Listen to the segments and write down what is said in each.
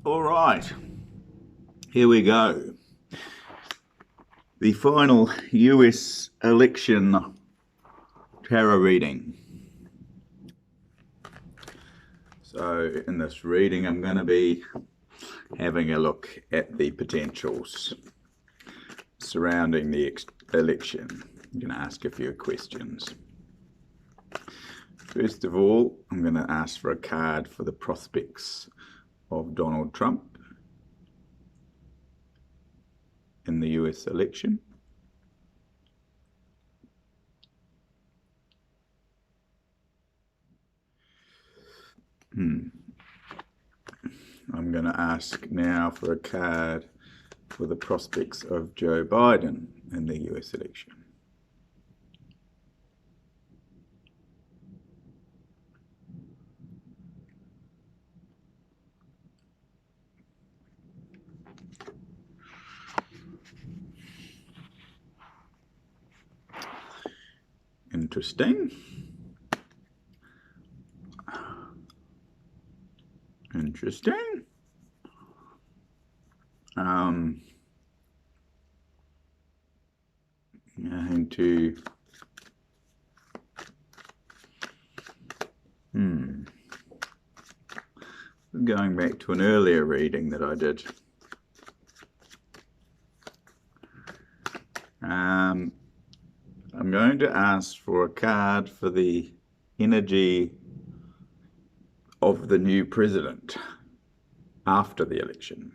All right, here we go. The final US election tarot reading. So in this reading, I'm going to be having a look at the potentials surrounding the election. I'm going to ask a few questions. First of all, I'm going to ask for a card for the prospects of Donald Trump in the US election. I'm going to ask now for a card for the prospects of Joe Biden in the US election. Interesting. Interesting. Going to going back to an earlier reading that I did. I'm going to ask for a card for the energy of the new president after the election.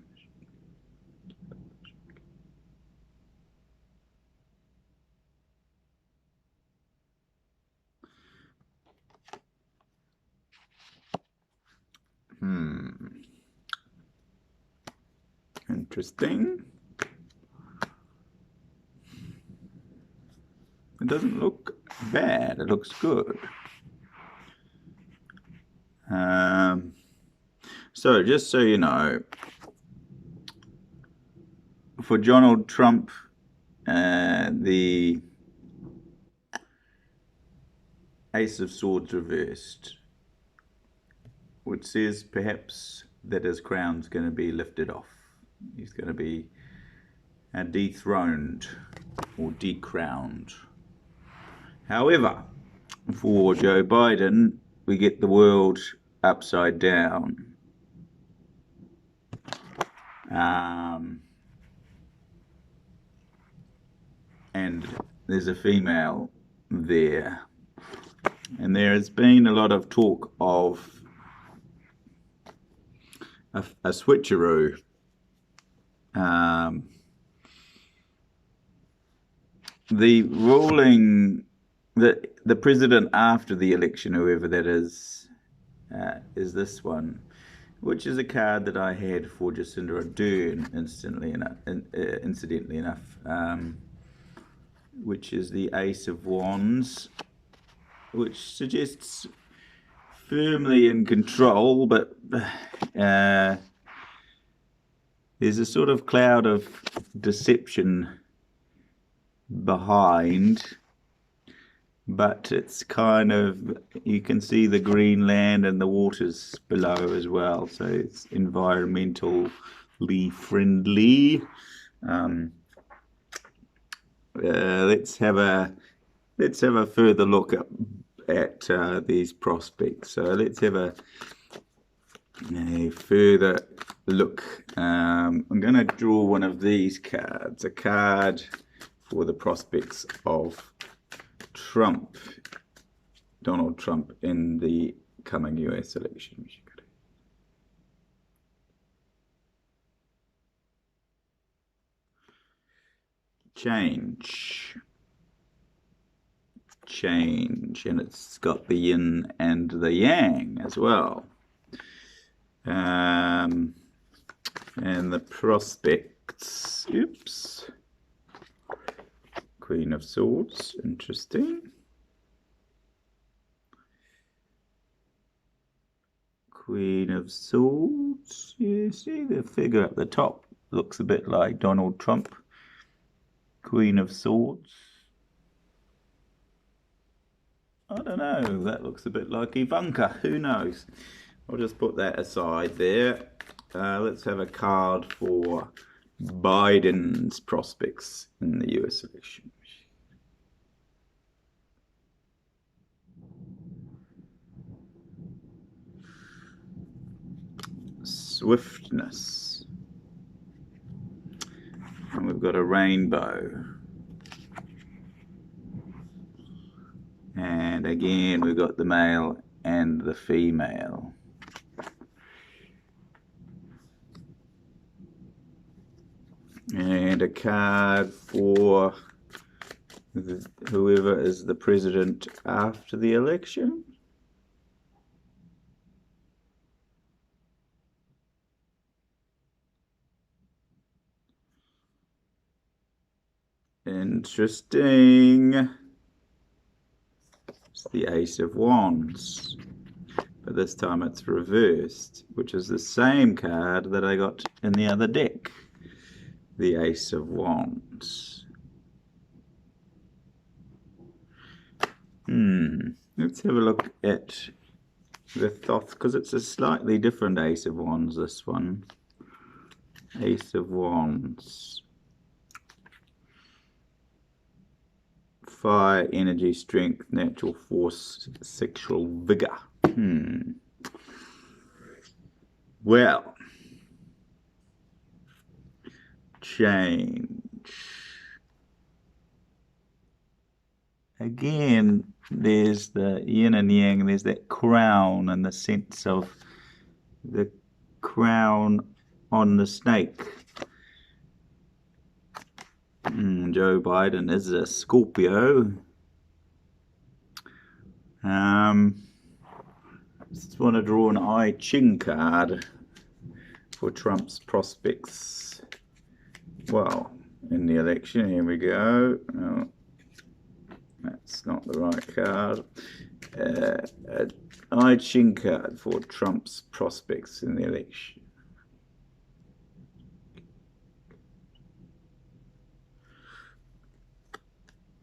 Interesting. It doesn't look bad, it looks good. So just so you know, for Donald Trump, the Ace of Swords reversed, which says perhaps that his crown's going to be lifted off. He's going to be dethroned or decrowned. However, for Joe Biden, we get the world upside down. And there's a female there. And there has been a lot of talk of a switcheroo. The ruling, the president after the election, whoever that is this one, which is a card that I had for Jacinda Ardern, incidentally enough, which is the Ace of Wands, which suggests firmly in control, but there's a sort of cloud of deception behind, but it's kind of, you can see the green land and the waters below as well, so it's environmentally friendly. Let's have a further look at these prospects. So let's have a further look. I'm going to draw one of these cards, a card for the prospects of Trump, Donald Trump, in the coming US election. Change, and it's got the yin and the yang as well. And the prospects, Queen of Swords, interesting. Queen of Swords, you see the figure at the top looks a bit like Donald Trump. Queen of Swords. I don't know, that looks a bit like Ivanka, who knows? I'll just put that aside there. let's have a card for Biden's prospects in the US election. Swiftness. And we've got a rainbow. And again, we've got the male and the female. And a card for whoever is the president after the election. Interesting. It's the Ace of Wands. But this time it's reversed, which is the same card that I got in the other deck. The Ace of Wands. Let's have a look at the Thoth, because it's a slightly different Ace of Wands, this one. Ace of Wands. Fire, energy, strength, natural force, sexual vigor. Well, change. Again, there's the yin and yang, there's that crown and the sense of the crown on the snake. Joe Biden is a Scorpio. Just want to draw an I Ching card for Trump's prospects. Well, in the election, here we go. No, that's not the right card. An I Ching card for Trump's prospects in the election.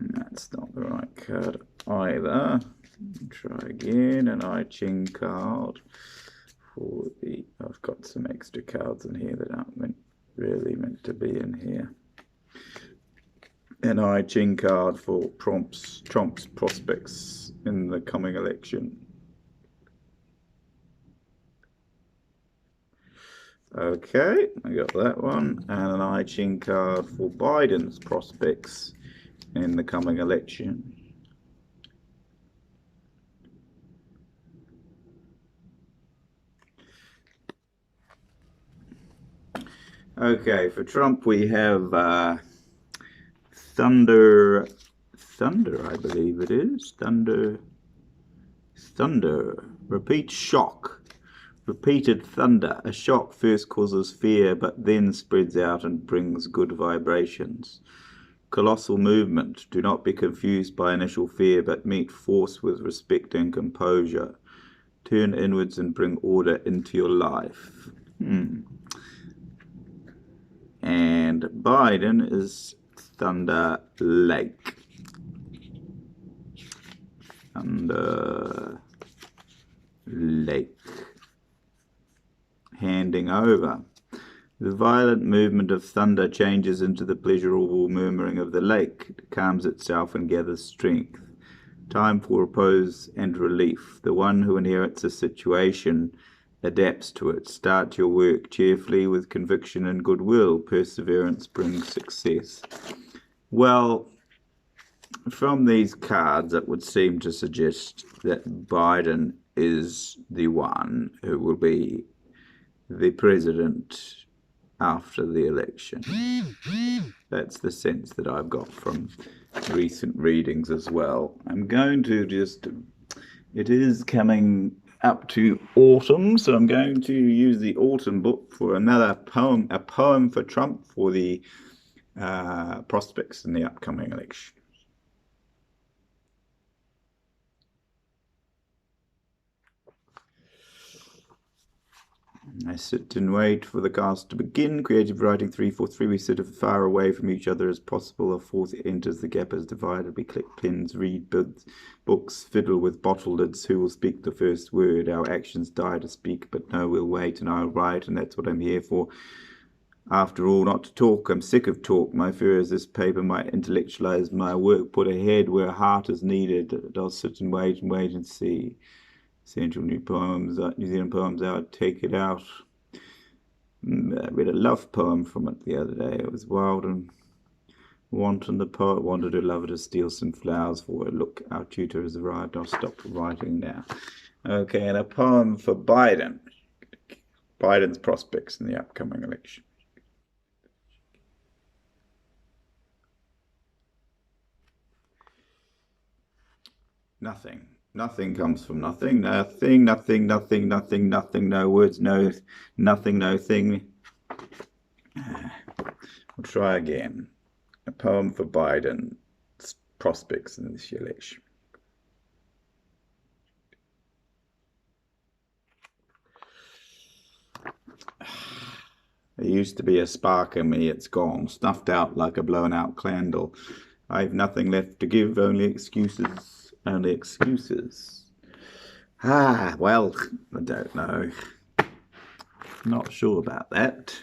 That's not the right card either. Try again. An I Ching card for the. I've got some extra cards in here that aren't really meant to be in here. An I Ching card for Trump's prospects in the coming election. Okay, I got that one. And an I Ching card for Biden's prospects in the coming election. Okay, for Trump we have thunder, I believe it is. Thunder, repeat shock. Repeated thunder. A shock first causes fear, but then spreads out and brings good vibrations. Colossal movement. Do not be confused by initial fear, but meet force with respect and composure. Turn inwards and bring order into your life. And Biden is Thunder Lake. Thunder Lake. Handing over. The violent movement of thunder changes into the pleasurable murmuring of the lake. It calms itself and gathers strength. Time for repose and relief. The one who inherits a situation adapts to it. Start your work cheerfully with conviction and goodwill. Perseverance brings success. Well, from these cards, it would seem to suggest that Biden is the one who will be the president after the election. That's the sense that I've got from recent readings as well. I'm going to just, it is coming up to autumn, so I'm going to use the autumn book for another poem, a poem for Trump for the prospects in the upcoming election. I sit and wait for the cast to begin. Creative writing 343. We sit as far away from each other as possible. A fourth enters. The gap is divided. We click pins, read books, fiddle with bottle lids. Who will speak the first word? Our actions die to speak, but no, we'll wait and I'll write, and that's what I'm here for. After all, not to talk. I'm sick of talk. My fear is this paper might intellectualize my work, put ahead where heart is needed. I'll sit and wait and see. Central New Zealand poems out, take it out. I read a love poem from it the other day. It was wild and wanton. The poet wanted her lover to steal some flowers for her. Look, our tutor has arrived. I'll stop writing now. Okay, and a poem for Biden. Biden's prospects in the upcoming election. Nothing. Nothing comes from nothing. Nothing, nothing, nothing, nothing, nothing. No words, no nothing, no thing. We'll try again. A poem for Biden's prospects in this election. There used to be a spark in me, it's gone, snuffed out like a blown out candle. I've nothing left to give, only excuses. Only excuses. Well, I don't know. Not sure about that.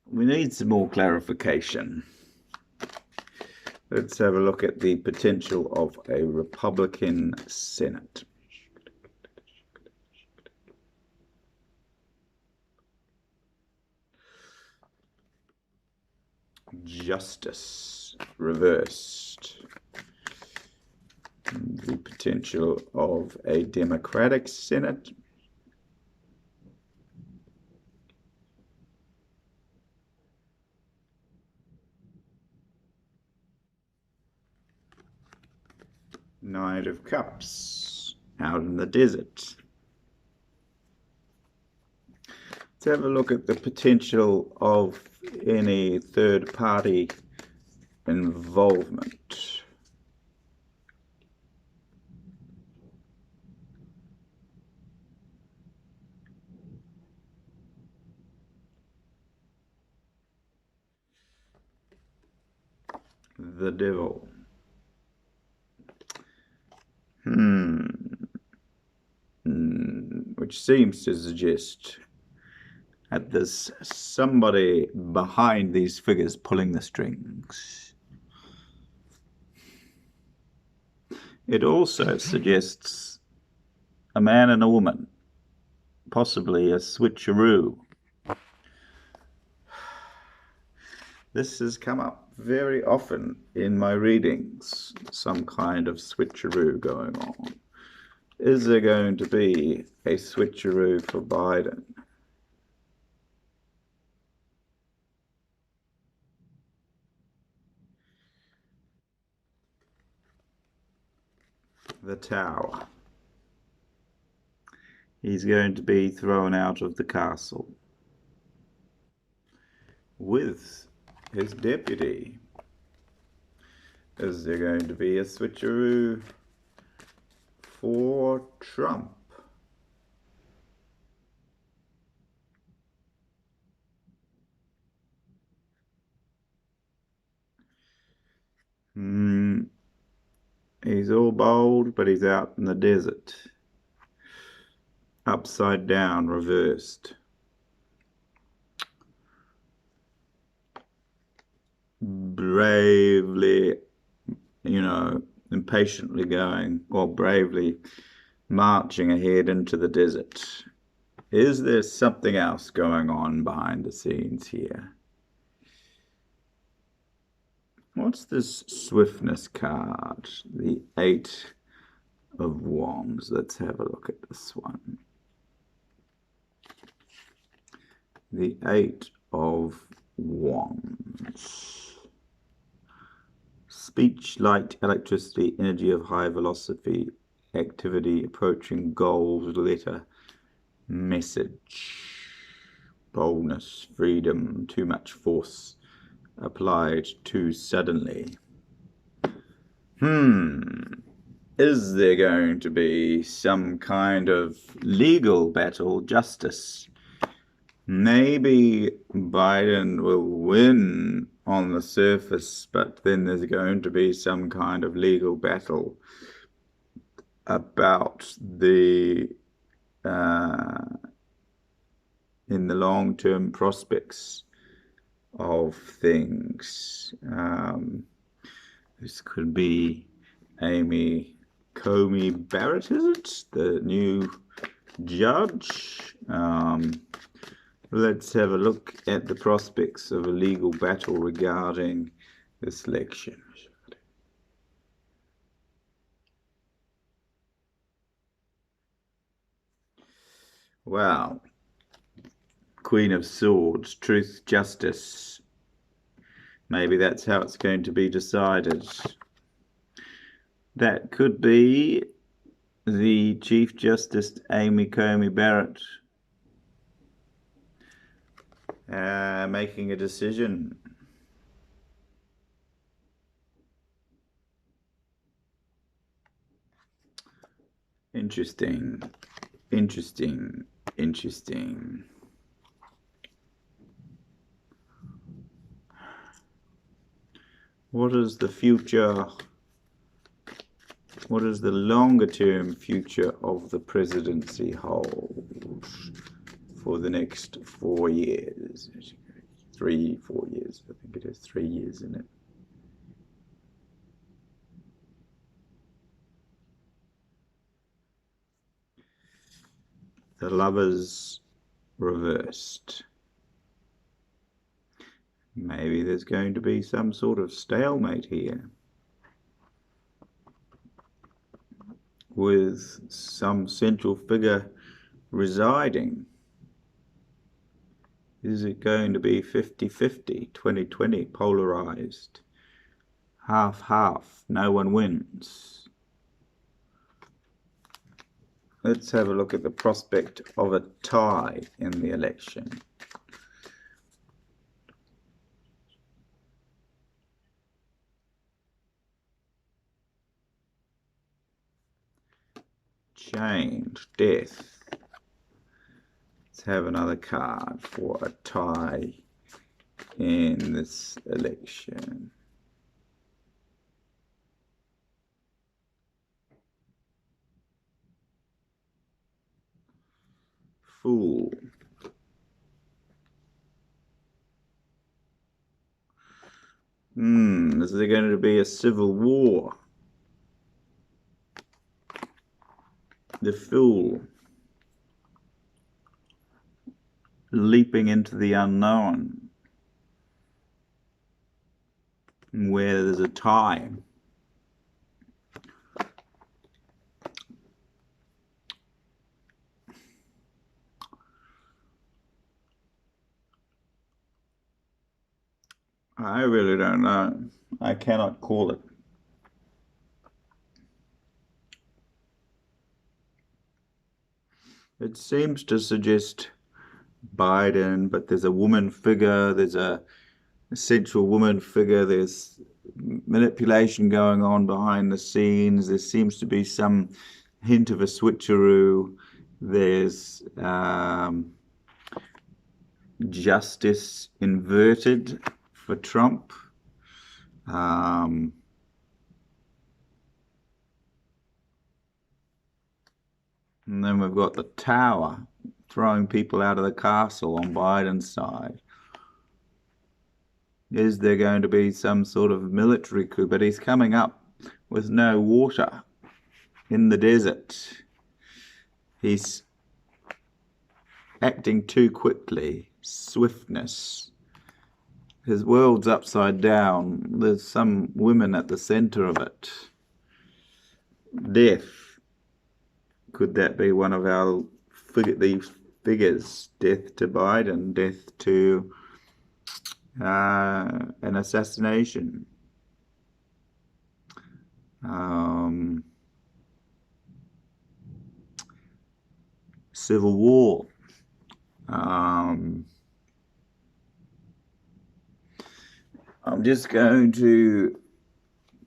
We need some more clarification. Let's have a look at the potential of a Republican Senate. Justice reversed. The potential of a Democratic Senate. Knight of Cups, out in the desert. Let's have a look at the potential of any third-party involvement. The Devil. Which seems to suggest that there's somebody behind these figures pulling the strings. It also suggests a man and a woman, possibly a switcheroo. This has come up very often in my readings, some kind of switcheroo going on. Is there going to be a switcheroo for Biden? The Tower. He's going to be thrown out of the castle with his deputy. Is there going to be a switcheroo for Trump? He's all bold, but he's out in the desert. Upside down, reversed. Bravely, impatiently going, or bravely marching ahead into the desert. Is there something else going on behind the scenes here? What's this swiftness card? The 8 of Wands. Let's have a look at this one. The 8 of Wands. Speech, light, electricity, energy of high velocity, activity, approaching goals, letter, message, boldness, freedom, too much force applied too suddenly. Is there going to be some kind of legal battle, justice? Maybe Biden will win on the surface, but then there's going to be some kind of legal battle about the in the long-term prospects of things. This could be Amy Coney Barrett, is it? The new judge. Let's have a look at the prospects of a legal battle regarding this election. Wow. Queen of Swords, truth, justice. Maybe that's how it's going to be decided. That could be the Chief Justice Amy Coney Barrett making a decision. Interesting, interesting, interesting. What is the future? What is the longer term future of the presidency hold for the next 4 years? 4 years. I think it is 3 years, isn't it? The Lovers reversed. Maybe there's going to be some sort of stalemate here, with some central figure residing. Is it going to be 50-50, 2020, polarized, half-half, no one wins? Let's have a look at the prospect of a tie in the election. Change, death. Let's have another card for a tie in this election. Fool. Is there going to be a civil war? The Fool. Leaping into the unknown, where there's a tie. I really don't know. I cannot call it. It seems to suggest Biden, but there's a woman figure, there's a central woman figure, there's manipulation going on behind the scenes, there seems to be some hint of a switcheroo, there's justice inverted for Trump. And then we've got the Tower throwing people out of the castle on Biden's side. Is there going to be some sort of military coup? But he's coming up with no water in the desert. He's acting too quickly. Swiftness. His world's upside down. There's some women at the center of it. Death. Could that be one of our these figures? Death to Biden, death to an assassination. Civil war. I'm just going to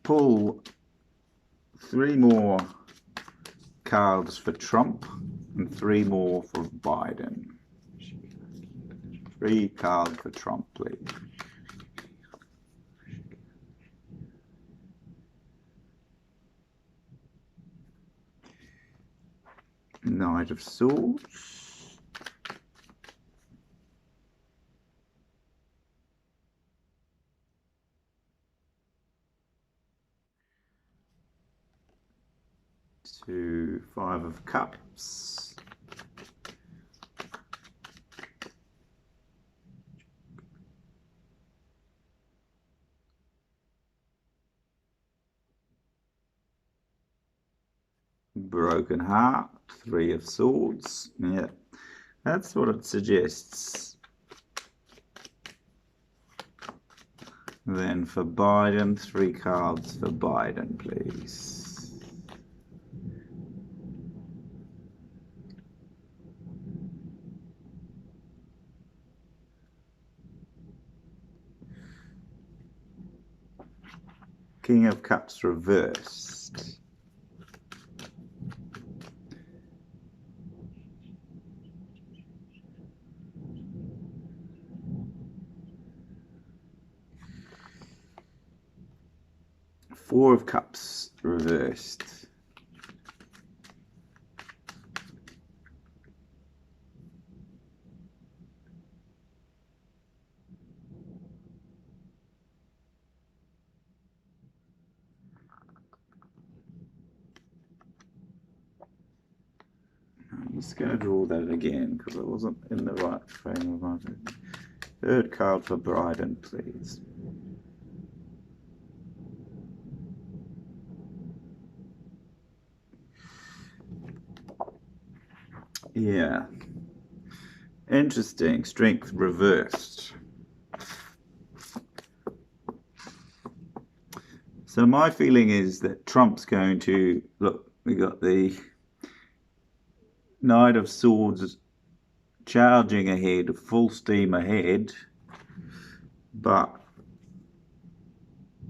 pull 3 more cards for Trump and 3 more for Biden. 3 cards for Trump, please. Knight of Swords. To 5 of Cups. Broken Heart, 3 of Swords. Yeah, that's what it suggests. Then for Biden, 3 cards for Biden, please. King of Cups reversed. Four of Cups reversed. I'm just going to draw that again because I wasn't in the right frame of mind. Third card for Biden, please. Yeah. Interesting. Strength reversed. So my feeling is that Trump's going to... Look, we got the Knight of Swords charging ahead, full steam ahead. But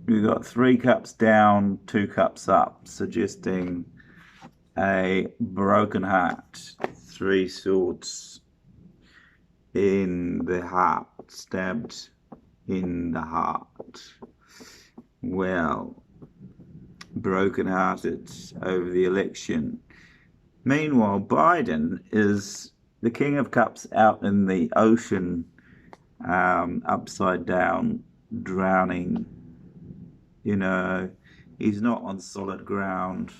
we've got 3 cups down, 2 cups up, suggesting a broken heart. 3 swords in the heart, stabbed in the heart. Well, broken-hearted over the election. Meanwhile, Biden is the King of Cups out in the ocean, upside down, drowning. You know, he's not on solid ground.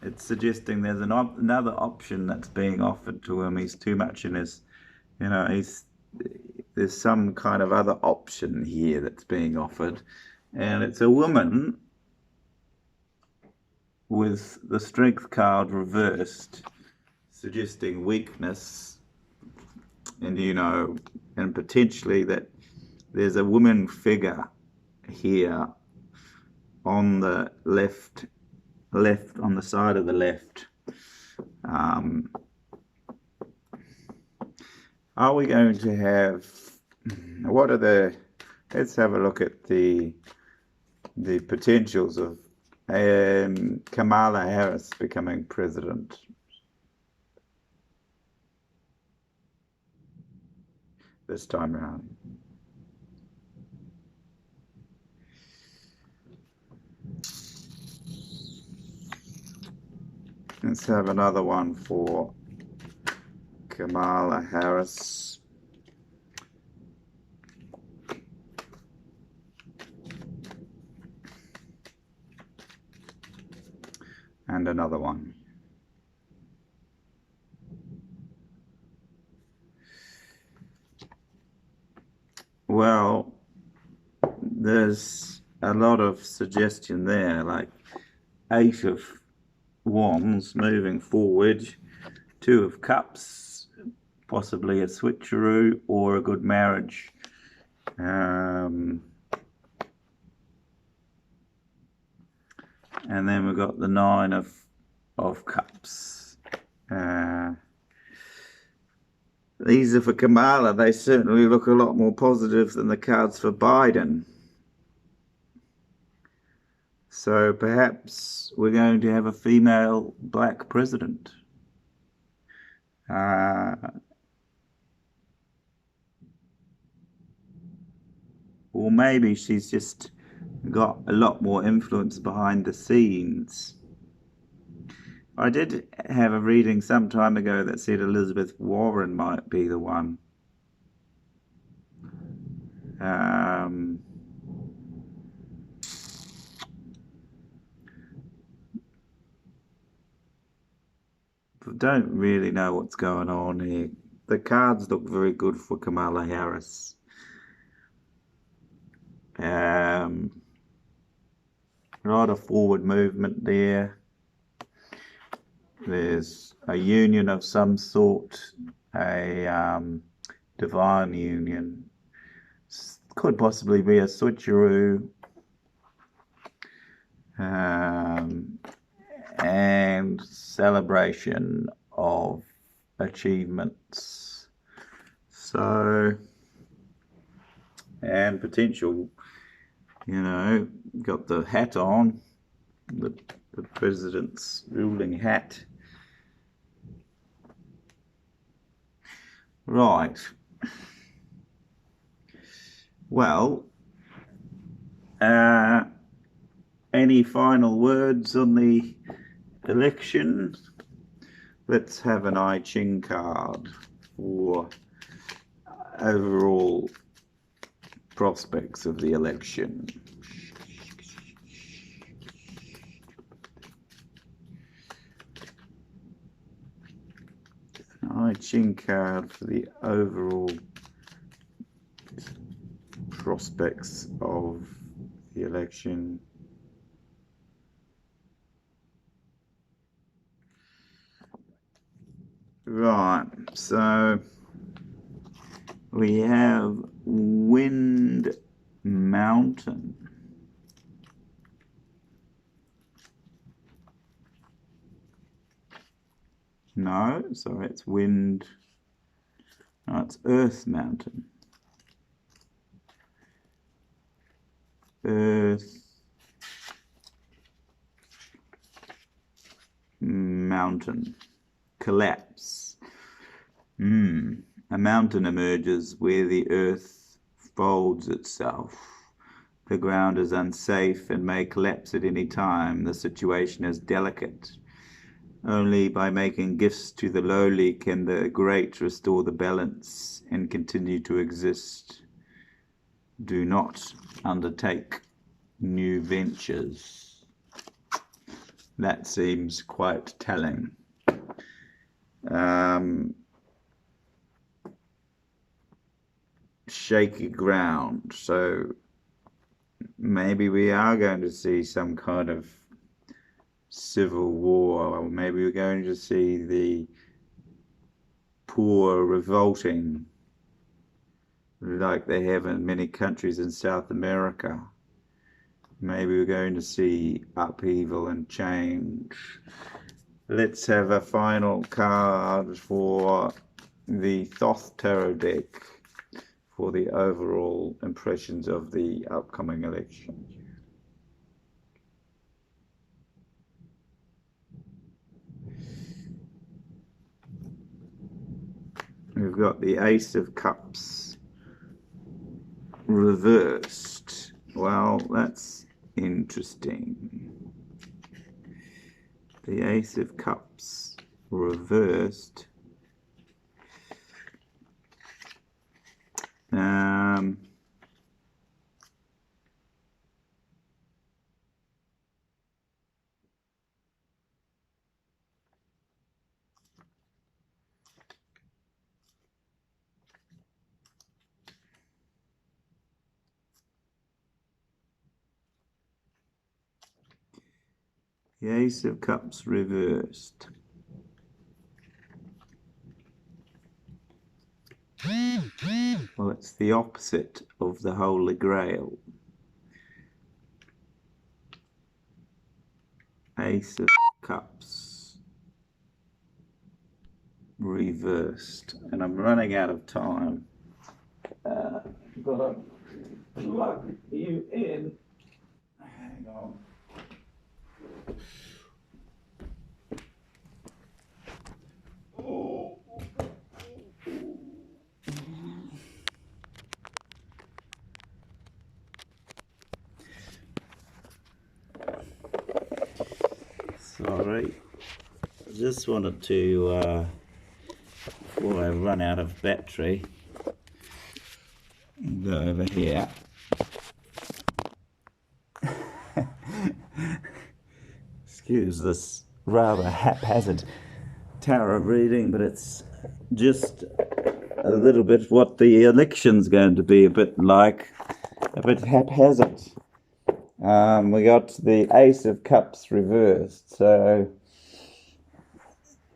It's suggesting there's another option that's being offered to him. He's too much in his, you know, there's some kind of other option here that's being offered. And it's a woman with the strength card reversed, suggesting weakness. And, you know, and potentially that there's a woman figure here on the left on the side of the left. Are we going to have, what are the, let's have a look at the potentials of Kamala Harris becoming president. This time around. Let's have another one for Kamala Harris. And another one. Well, there's a lot of suggestion there, like 8 of Wands moving forward, 2 of Cups, possibly a switcheroo or a good marriage. And then we've got the 9 of Cups. These are for Kamala. They certainly look a lot more positive than the cards for Biden. So perhaps we're going to have a female black president. Or maybe she's just got a lot more influence behind the scenes. I did have a reading some time ago that said Elizabeth Warren might be the one. Don't really know what's going on here. The cards look very good for Kamala Harris. A lot of forward movement there. There's a union of some sort, a divine union. Could possibly be a switcheroo. And celebration of achievements. So, and potential, got the hat on, the president's ruling hat. Right. Well, any final words on the election? Let's have an I Ching card for overall prospects of the election. An I Ching card for the overall prospects of the election. Right, so we have Wind Mountain. No, sorry, it's Wind. No, it's Earth Mountain. Earth Mountain. Collapse. A mountain emerges where the earth folds itself. The ground is unsafe and may collapse at any time. The situation is delicate. Only by making gifts to the lowly can the great restore the balance and continue to exist. Do not undertake new ventures. That seems quite telling. Shaky ground. So maybe we are going to see some kind of civil war, or maybe we're going to see the poor revolting like they have in many countries in South America. Maybe we're going to see upheaval and change. Let's have a final card for the Thoth Tarot deck for the overall impressions of the upcoming election. We've got the Ace of Cups reversed. Well, that's interesting. The Ace of Cups reversed. The Ace of Cups reversed. Well, it's the opposite of the Holy Grail. Ace of Cups reversed. And I'm running out of time. But I'll plug you in. Hang on. Sorry, just wanted to, before I run out of battery, go over here. Excuse this rather haphazard tarot reading, but it's just a little bit what the election's going to be, a bit haphazard. We got the Ace of Cups reversed, so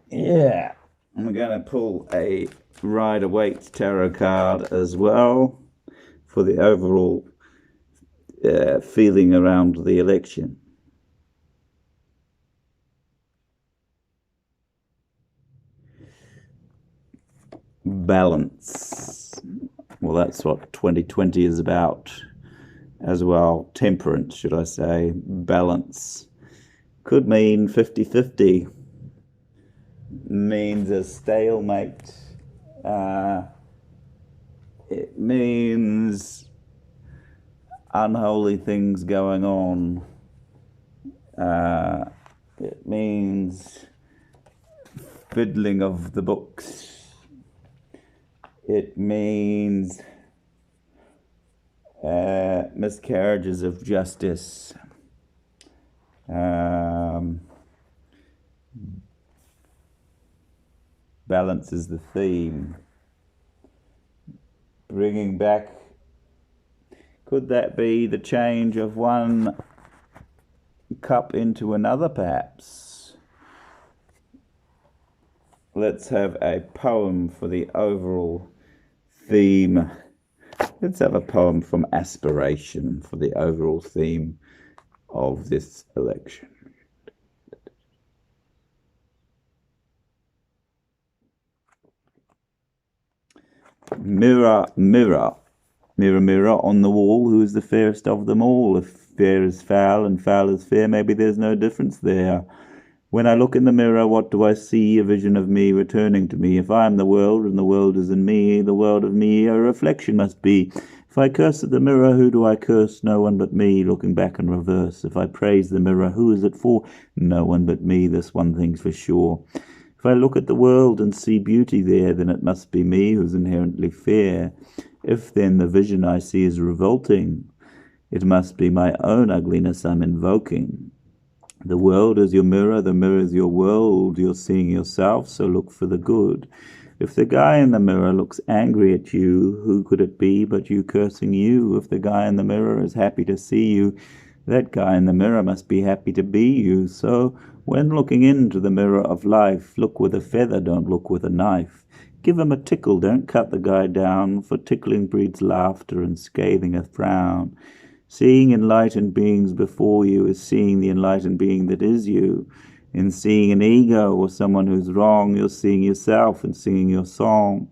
yeah, I'm going to pull a Rider-Waite tarot card as well for the overall feeling around the election. Balance. Well, that's what 2020 is about as well. Temperance, should I say. Balance. Could mean 50-50. Means a stalemate. It means unholy things going on. It means fiddling of the books. It means miscarriages of justice. Balance is the theme. Bringing back, could that be the change of one cup into another, perhaps? Let's have a poem for the overall theme. Let's have a poem from Aspiration for the overall theme of this election. Mirror, mirror, mirror, mirror on the wall, who is the fairest of them all? If fair is foul and foul is fair, maybe there's no difference there. When I look in the mirror, what do I see? A vision of me returning to me. If I am the world and the world is in me, the world of me a reflection must be. If I curse at the mirror, who do I curse? No one but me, looking back in reverse. If I praise the mirror, who is it for? No one but me, this one thing's for sure. If I look at the world and see beauty there, then it must be me who's inherently fair. If then the vision I see is revolting, it must be my own ugliness I'm invoking. The world is your mirror, the mirror is your world. You're seeing yourself, so look for the good. If the guy in the mirror looks angry at you, who could it be but you cursing you? If the guy in the mirror is happy to see you, that guy in the mirror must be happy to be you. So when looking into the mirror of life, look with a feather, don't look with a knife. Give him a tickle, don't cut the guy down, for tickling breeds laughter and scathing a frown. Seeing enlightened beings before you is seeing the enlightened being that is you. In seeing an ego or someone who's wrong, you're seeing yourself and singing your song.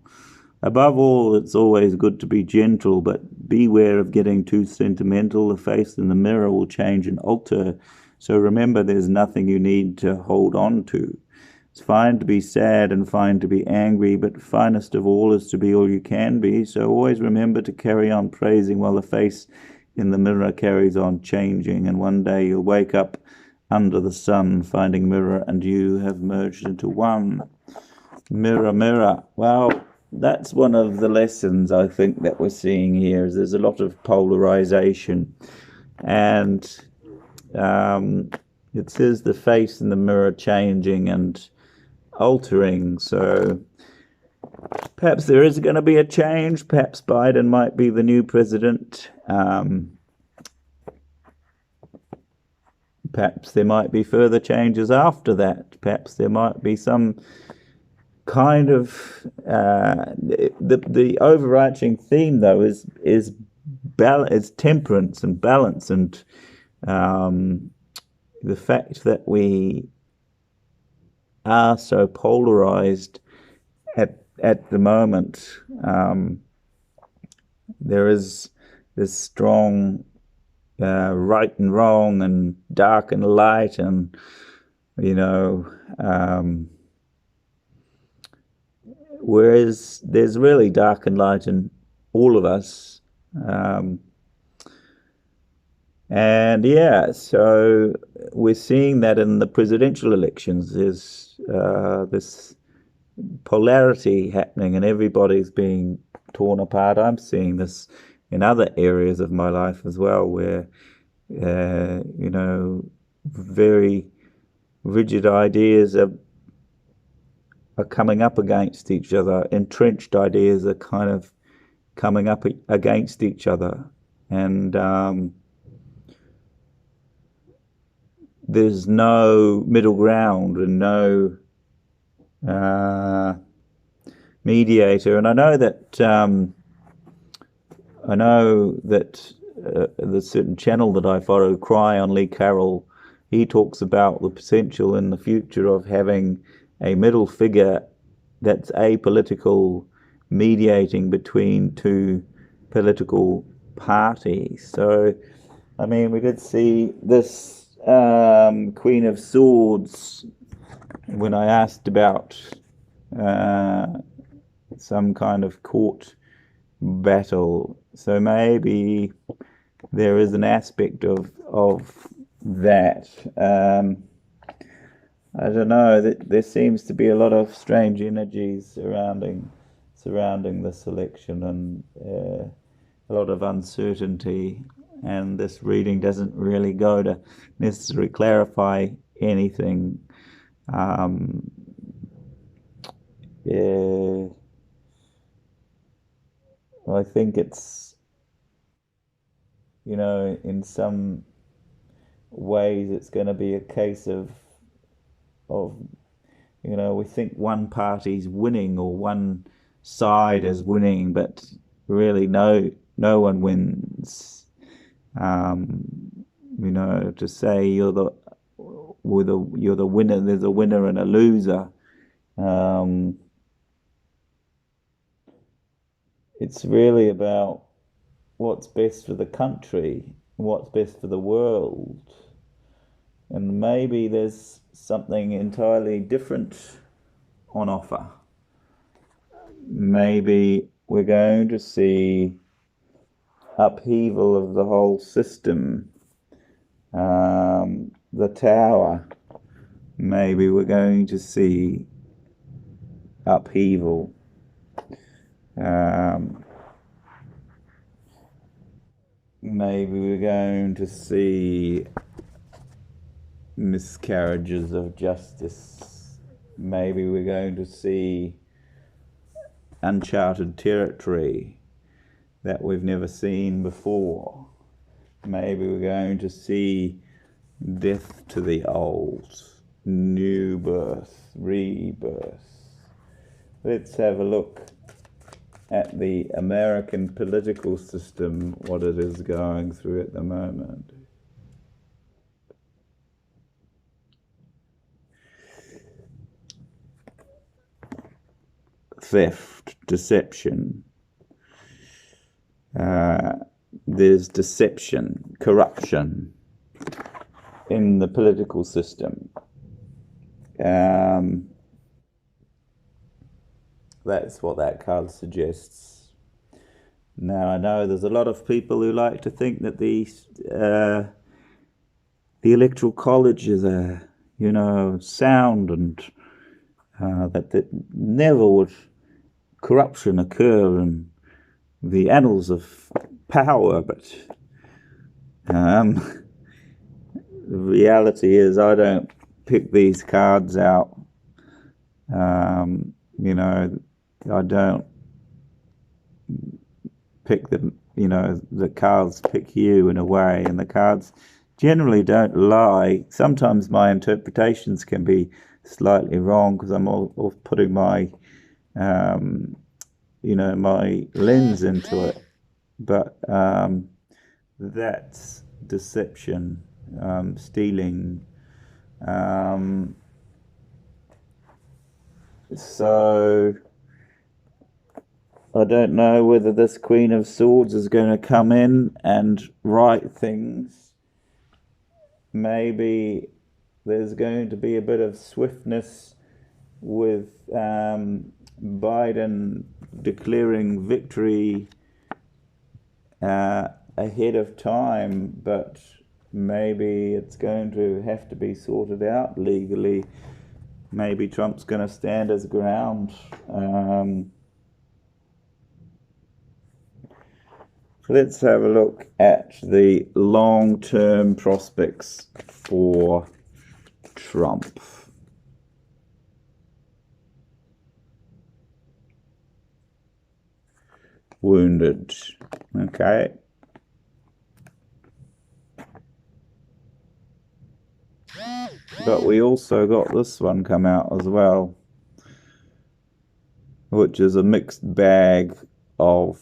Above all, it's always good to be gentle, but beware of getting too sentimental. The face in the mirror will change and alter. So remember, there's nothing you need to hold on to. It's fine to be sad and fine to be angry, but finest of all is to be all you can be. So always remember to carry on praising while the face in the mirror carries on changing, and one day you'll wake up under the sun, finding mirror and you have merged into one. Mirror, mirror. Well, that's one of the lessons I think that we're seeing here, is there's a lot of polarization, and it says the face in the mirror changing and altering. So perhaps there is going to be a change. Perhaps Biden might be the new president. Perhaps there might be further changes after that. Perhaps there might be some kind of the overarching theme, though, is temperance and balance, and the fact that we are so polarized at the moment. There is this strong right and wrong and dark and light, and whereas there's really dark and light in all of us. And yeah, so we're seeing that in the presidential elections. There's this polarity happening, and everybody's being torn apart. I'm seeing this in other areas of my life as well, where very rigid ideas are coming up against each other. Entrenched ideas are kind of coming up against each other, and there's no middle ground and no mediator. And I know that the certain channel that I follow, Cry on Lee Carroll, he talks about the potential in the future of having a middle figure that's apolitical, mediating between two political parties. So, I mean, we did see this Queen of Swords when I asked about some kind of court battle. So maybe there is an aspect of that. I don't know. There seems to be a lot of strange energies surrounding this election, and a lot of uncertainty. And this reading doesn't really go to necessarily clarify anything. Yeah, I think it's, in some ways it's going to be a case of we think one party's winning or one side is winning, but really no one wins. To say you're the winner, there's a winner and a loser. It's really about what's best for the country, what's best for the world. And maybe there's something entirely different on offer. Maybe we're going to see upheaval of the whole system. The tower, maybe we're going to see upheaval. Maybe we're going to see miscarriages of justice. Maybe we're going to see uncharted territory that we've never seen before. Maybe we're going to see death to the old, new birth, rebirth. Let's have a look at the American political system, what it is going through at the moment. Theft, deception. There's deception, corruption in the political system. That's what that card suggests. Now, I know there's a lot of people who like to think that the Electoral College is sound, and that never would corruption occur in the annals of power. But the reality is, I don't pick these cards out. I don't pick them, the cards pick you in a way, and the cards generally don't lie. Sometimes my interpretations can be slightly wrong because I'm all putting my, my lens into it. But that's deception, stealing. So I don't know whether this Queen of Swords is going to come in and right things. Maybe there's going to be a bit of swiftness with Biden declaring victory ahead of time, but maybe it's going to have to be sorted out legally. Maybe Trump's going to stand his ground. Let's have a look at the long-term prospects for Trump. Wounded. Okay. But we also got this one come out as well, which is a mixed bag of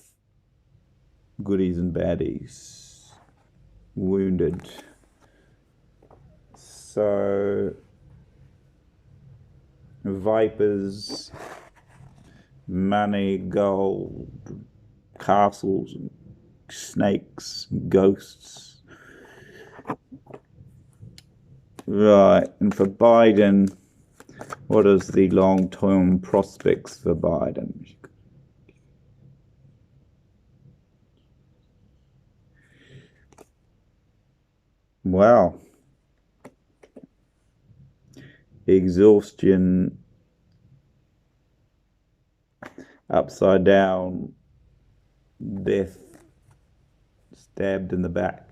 goodies and baddies. Wounded. So, vipers, money, gold, castles, snakes, ghosts. Right, and for Biden, what is the long-term prospects for Biden? Wow. Exhaustion, upside down, death, stabbed in the back.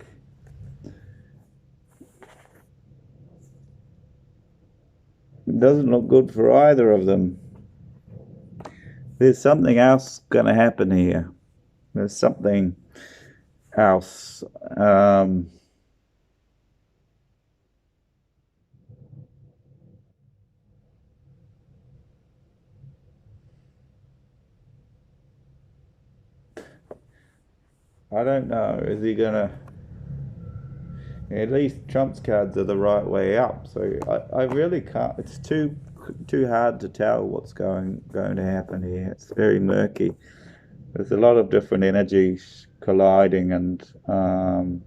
It doesn't look good for either of them. There's something else going to happen here. There's something else. I don't know. Is he gonna? At least Trump's cards are the right way up. So I really can't. It's too hard to tell what's going to happen here. It's very murky. There's a lot of different energies colliding, and I'm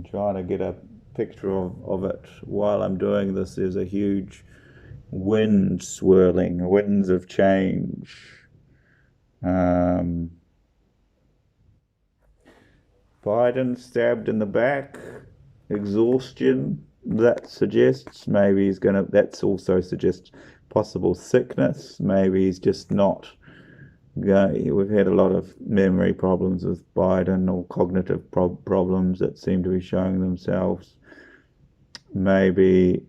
trying to get a picture of it while I'm doing this. There's a huge wind swirling, winds of change. Biden stabbed in the back, exhaustion. That suggests maybe he's gonna. That's also suggests possible sickness. Maybe he's just not. We've had a lot of memory problems with Biden, or cognitive problems that seem to be showing themselves. Maybe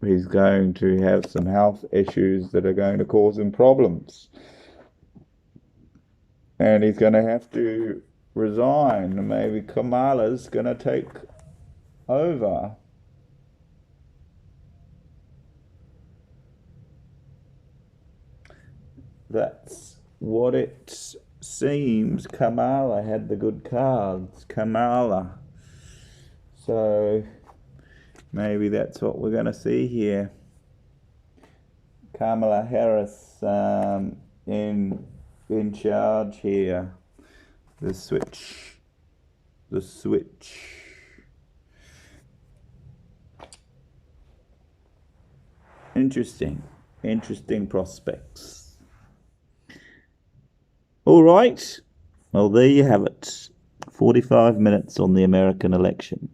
he's going to have some health issues that are going to cause him problems. And he's going to have to resign. Maybe Kamala's going to take over. That's what it seems. Kamala had the good cards. Kamala. So maybe that's what we're going to see here. Kamala Harris in charge here. The switch. Interesting prospects. All right. Well, there you have it. 45 minutes on the American election.